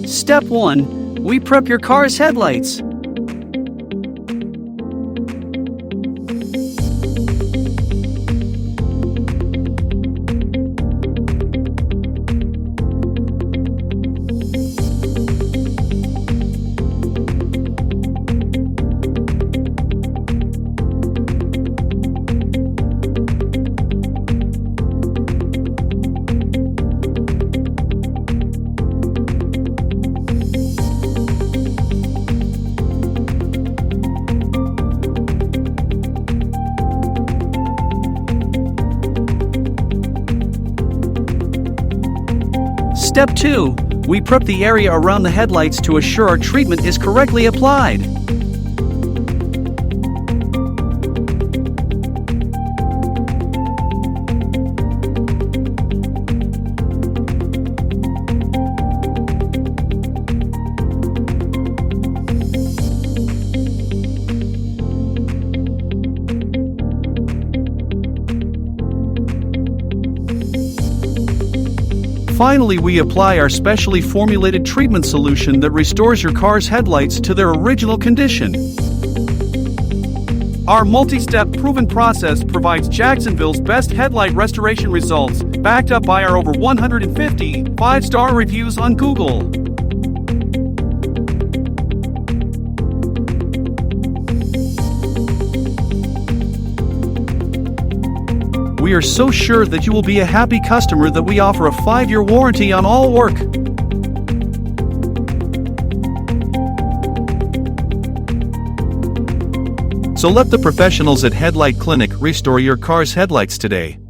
Step 1. We prep your car's headlights. Step 2. We prep the area around the headlights to assure our treatment is correctly applied. Finally, we apply our specially formulated treatment solution that restores your car's headlights to their original condition. Our multi-step proven process provides Jacksonville's best headlight restoration results, backed up by our over 150 5-star reviews on Google. We are so sure that you will be a happy customer that we offer a 5-year warranty on all work. So let the professionals at Headlight Clinic restore your car's headlights today.